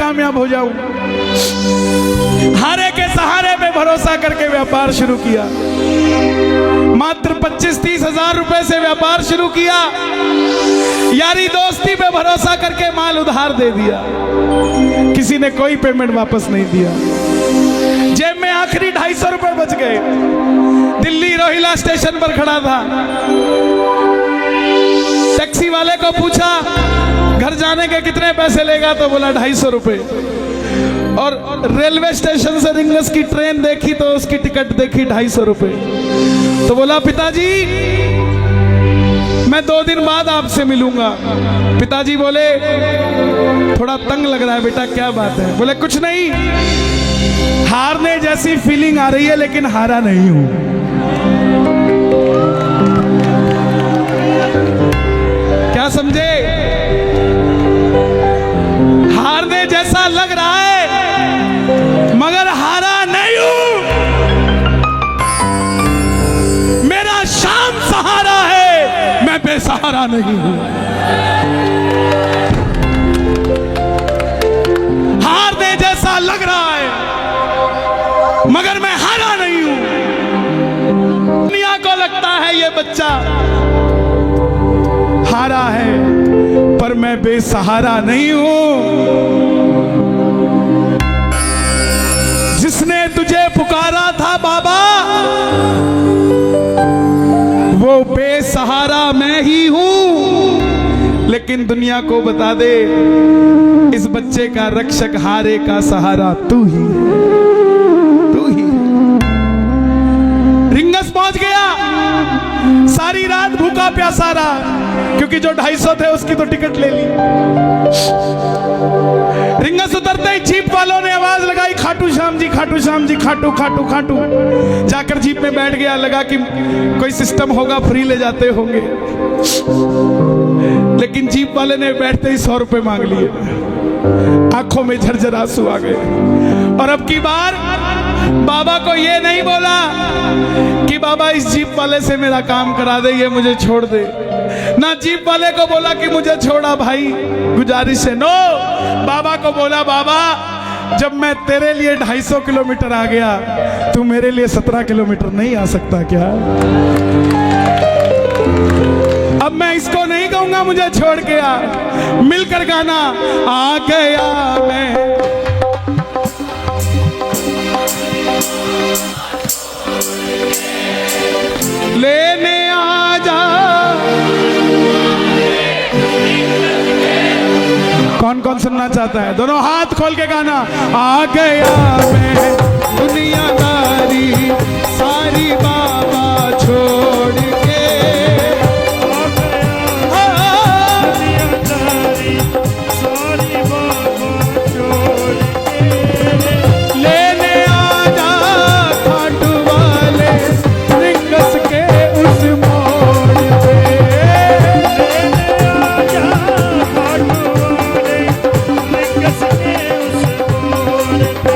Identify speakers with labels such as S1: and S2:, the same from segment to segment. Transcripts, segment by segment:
S1: कामयाब हो जाऊं। हारे के सहारे पे भरोसा करके व्यापार शुरू किया। मात्र 25-30 हजार रुपए से व्यापार शुरू किया। यारी दोस्ती पे भरोसा करके माल उधार दे दिया। किसी ने कोई पेमेंट वापस नहीं दिया। जेब में आखिरी 250 रुपए बच गए। दिल्ली रोहिला स्टेशन पर खड़ा था। टैक्सी वाले को पूछा घर जाने के कितने पैसे लेगा, तो बोला 250 रुपए। और रेलवे स्टेशन से रिंगस की ट्रेन देखी तो उसकी टिकट देखी 250 रुपए। तो बोला पिताजी मैं 2 दिन बाद आपसे मिलूंगा। पिताजी बोले थोड़ा तंग लग रहा है बेटा, क्या बात है? बोले कुछ नहीं, हारने जैसी फीलिंग आ रही है लेकिन हारा नहीं हूं। क्या समझे? हारने जैसा लग रहा है मगर हारा नहीं हूं। मेरा शाम सहारा है, मैं बेसहारा नहीं हूं। हारने जैसा लग रहा है मगर मैं हारा नहीं हूं। दुनिया को लगता है ये बच्चा हारा है पर मैं बेसहारा नहीं हूं। जिसने तुझे पुकारा था बाबा वो बेसहारा मैं ही हूं। लेकिन दुनिया को बता दे इस बच्चे का रक्षक हारे का सहारा तू ही है, तू ही। रिंगस पहुंच गया, सारी रात भूखा प्यासा रहा क्योंकि जो 250 थे उसकी तो टिकट ले ली। रिंगस उतरते ही जीप वालों ने आवाज लगाई खाटू श्याम जी, खाटू श्याम जी, खाटू खाटू खाटू। जाकर जीप में बैठ गया, लगा कि कोई सिस्टम होगा, फ्री ले जाते होंगे। लेकिन जीप वाले ने बैठते ही 100 रुपए मांग लिए। आंखों में झरझर आंसू आ गए। और अब की बार बाबा को ये नहीं बोला कि बाबा इस जीप वाले से मेरा काम करा दे, ये मुझे छोड़ दे। ना जीप वाले को बोला कि मुझे छोड़ा भाई, गुजारिश है। नो, बाबा को बोला बाबा जब मैं तेरे लिए 250 किलोमीटर आ गया, तू मेरे लिए 17 किलोमीटर नहीं आ सकता क्या? अब मैं इसको नहीं कहूंगा मुझे छोड़ के आ। मिलकर गाना आ गया मैं, लेने आ जा। कौन कौन सुनना चाहता है? दोनों हाथ खोल के गाना। आ गया मैं दुनियादारी सारी बाबा छोड़ के, दुनियादारी सारी बाबा छोड़ के, लेने आ जा खाटू वाले रिंगस के उस मोड़ पे, लेने आ जा खाटू वाले रिंगस के उस मोड़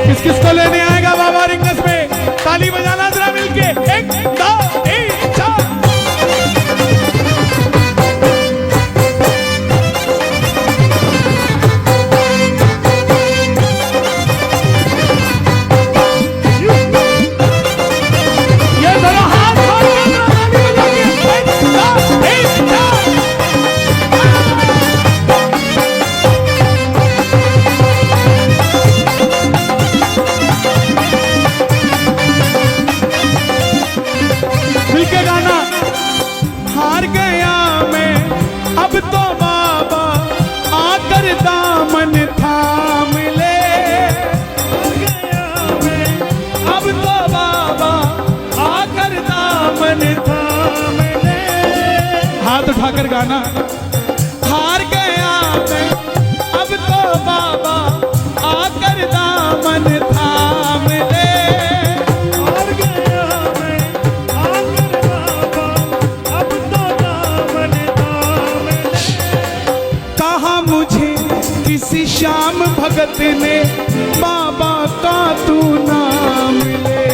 S1: पे। किस किस को लेने आएगा बाबा रिंगस में? ताली बजाना जरा मिलके। 1 2 3 4। ये दोनों हाथ खोल के ताली बजाइए। 1 2 3 4। मिलके गाना। हार गया मैं अब तो बाबा आकर दामन थाम ले, हार गया मैं अब तो बाबा आकर दामन थाम ले। हाथ उठाकर गाना। हार गया मैं अब तो बाबा आकर दामन थाम ले, हार गया मैं आकर बाबा अब तो दामन थाम ले। कहा मुझे किसी श्याम भगत ने बाबा का तू नाम ले,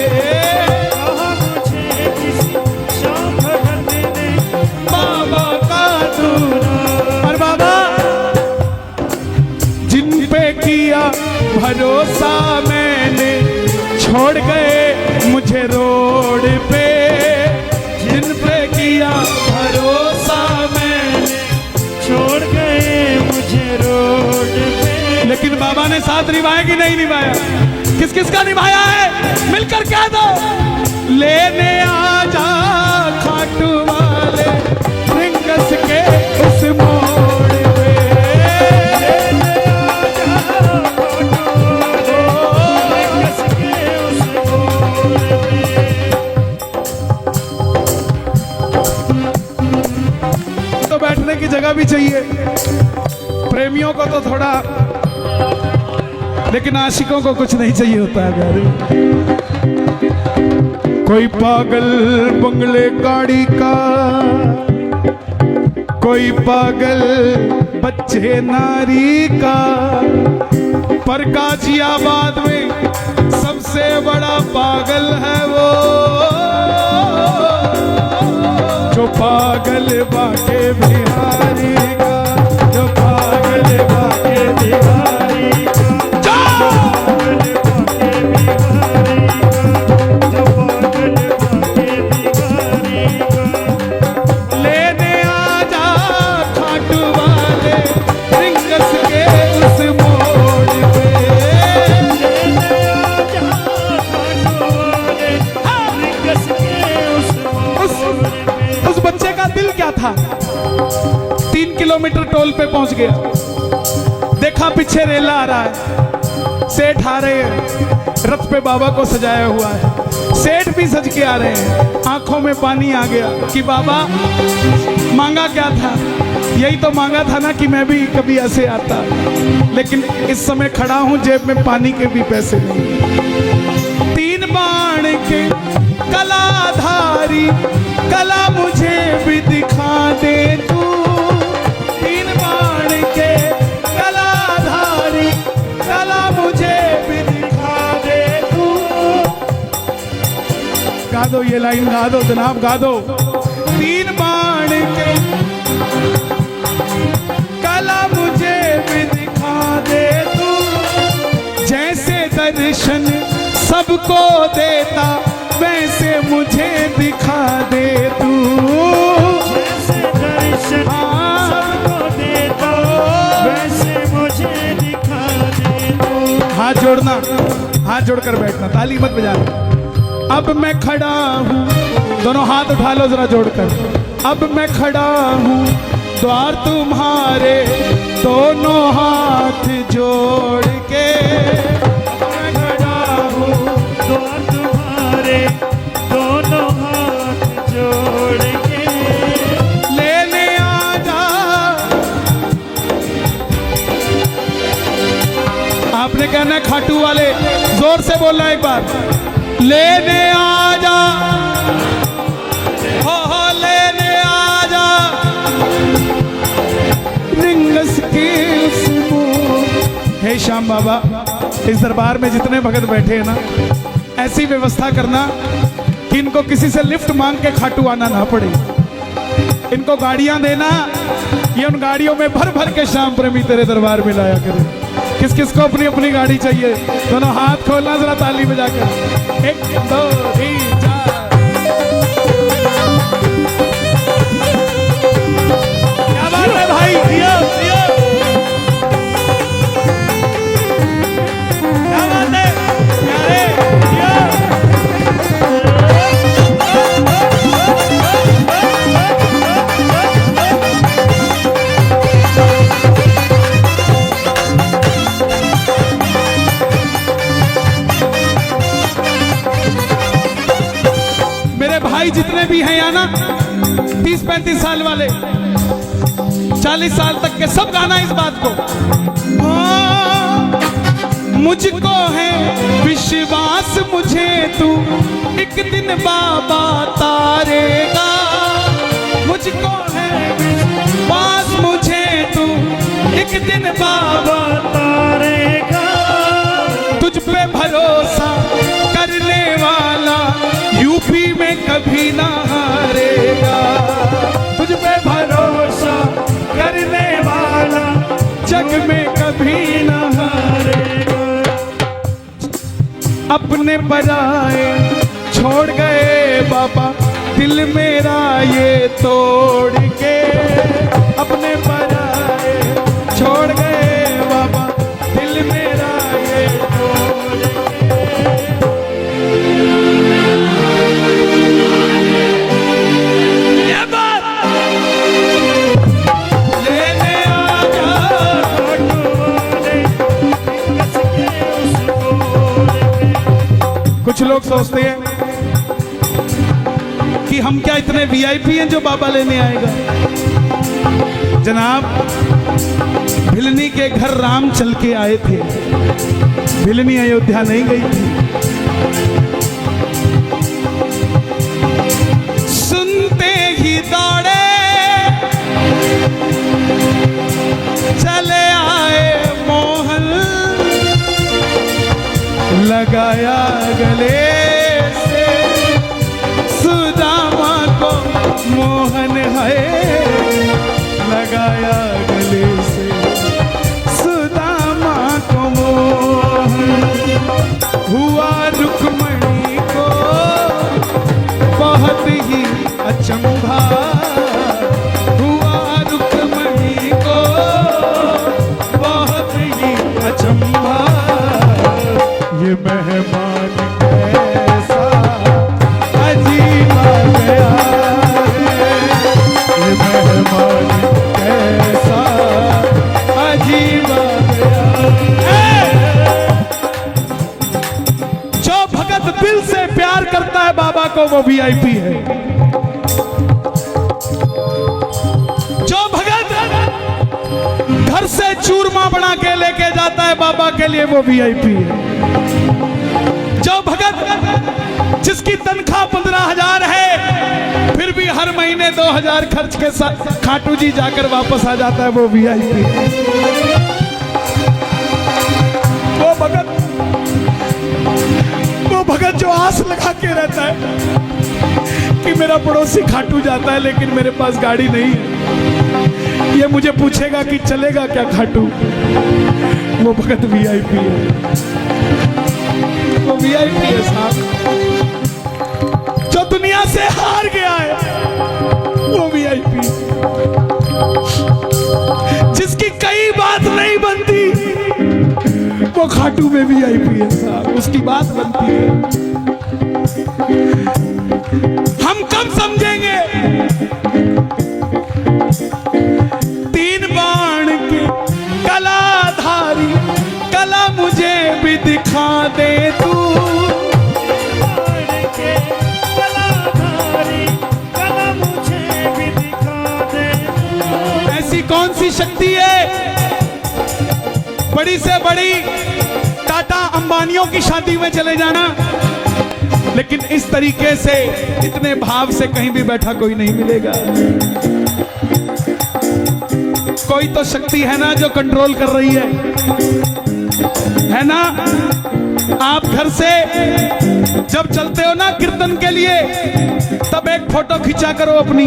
S1: कहा मुझे किसी श्याम भगत ने बाबा का तू नाम। और बाबा जिन पे किया भरोसा मैंने,
S2: छोड़ गए मुझे रोड पे।
S1: लेकिन बाबा ने साथ निभाया कि नहीं निभाया? किस किस का निभाया है? मिलकर कह दो। लेने आजा खाटू वाले रिंगस के उस मोड़ पे,
S2: लेने आजा खाटू वाले रिंगस के उस मोड़ पे।
S1: तो बैठने की जगह भी चाहिए प्रेमियों को तो थोड़ा, लेकिन आशिकों को कुछ नहीं चाहिए होता है प्यारे। कोई पागल बंगले गाड़ी का, कोई पागल बच्चे नारी का, पर गाजियाबाद में सबसे बड़ा पागल है वो जो पागल बाके बिहारी का, जो पागल बाके बिहारी का, लेने आजा खाटू वाले रिंगस के उस मोड़ पे,
S2: लेने आजा खाटू वाले रिंगस के उस मोड़ पे।
S1: उस बच्चे का दिल क्या था? 3 किलोमीटर टोल पे पहुंच गया, देखा पीछे रेला आ रहा है, सेठ आ रहे हैं, रथ पे बाबा को सजाया हुआ है, सेठ भी सज के आ रहे हैं। आंखों में पानी आ गया कि बाबा मांगा क्या था? यही तो मांगा था ना कि मैं भी कभी ऐसे आता, लेकिन इस समय खड़ा हूं, जेब में पानी के भी पैसे नहीं। 3 बाण के कलाधारी कला मुझे भी दिखा दे तू, 3 बाण के कलाधारी कला मुझे भी दिखा दे तू। गा दो ये लाइन, गा दो जनाब, गा दो। 3 बाण के कला मुझे भी दिखा दे तू, जैसे दर्शन सबको देता वैसे मुझे दिखा दे तू,
S2: जैसे दर्शन सबको देता वैसे मुझे दिखा दे तू।
S1: हाथ जोड़ना, हाथ जोड़कर बैठना, ताली मत बजाना। अब मैं खड़ा हूँ, दोनों हाथ उठा लो जरा जोड़कर। अब मैं खड़ा हूँ द्वार तुम्हारे, दोनों हाथ जोड़ के,
S2: मैं खड़ा हूँ द्वार तुम्हारे, दोनों हाथ जोड़ के,
S1: लेने आजा। आपने कहना है खाटू वाले, जोर से बोलना एक बार, लेने आजा, हो लेने आजा रिंगस की उस मोड़। हे श्याम बाबा, इस दरबार में जितने भगत बैठे हैं ना, ऐसी व्यवस्था करना कि इनको किसी से लिफ्ट मांग के खाटू आना ना पड़े। इनको गाड़ियां देना, ये उन गाड़ियों में भर भर के श्याम प्रेमी तेरे दरबार में लाया करें। किस किस को अपनी अपनी गाड़ी चाहिए? दोनों हाथ खोलना जरा ताली बजाकर। 1 2 3 4। क्या बात है भाई, दिया दिया, क्या बात है प्यारे, दिया। भाई जितने भी हैं यहाँ ना, 30-35 साल वाले, 40 साल तक के, सब गाना इस बात को। मुझको है विश्वास मुझे तू एक दिन बाबा तारेगा, मुझको है विश्वास मुझे तू एक दिन बाबा तारेगा, तुझ पे भरोसा करने वाला यूपी में कभी ना हारेगा, तुझ पे भरोसा करने वाला जग में कभी ना हारेगा। अपने पराए छोड़ गए बाबा, दिल मेरा ये तोड़ सोचते हैं कि हम क्या इतने वीआईपी हैं जो बाबा लेने आएगा। जनाब, भिलनी के घर राम चल के आए थे, भिलनी अयोध्या नहीं गई थी। सुनते ही दौड़े चले आए मोहन, लगाया गले से सुदामा को मोहन है, लगाया गले से सुदामा को मोहन। हुआ रुक्मणी को बहुत ही अचंभा, हुआ रुक्मणी को बहुत ही अचंभा। ये मेहमान कैसा अजीब आ गया है, ये मेहमान कैसा अजीब आ गया है। जो भगत दिल से प्यार करता है बाबा को, वो वीआईपी है। जो भगत घर से चूरमा बना के लेके जाता है बाबा के लिए, वो वीआईपी है। जो भगत जिसकी तनख्वाह 15,000 है, फिर भी हर महीने 2,000 खर्च के साथ खाटू जी जाकर वापस आ जाता है, वो वीआईपी है। वो भगत जो आस लगा के रहता है कि मेरा पड़ोसी खाटू जाता है लेकिन मेरे पास गाड़ी नहीं है, ये मुझे पूछेगा कि चलेगा क्या खाटू, वो भगत वीआईपी है। वो वीआईपी है साहब। जो दुनिया से हार गया है, वो वीआईपी। जिसकी कई बात नहीं बनती, वो खाटू में वीआईपी है साहब, उसकी बात बनती है। हम कब समझेंगे? 3 बाण के कलाधारी, कला मुझे भी दिखा दे तू। ऐसी कौन सी शक्ति है बड़ी से बड़ी टाटा अंबानियों की शादी में चले जाना, लेकिन इस तरीके से इतने भाव से कहीं भी बैठा कोई नहीं मिलेगा। कोई तो शक्ति है ना जो कंट्रोल कर रही है ना। आप घर से जब चलते हो ना कीर्तन के लिए, तब एक फोटो खींचा करो अपनी।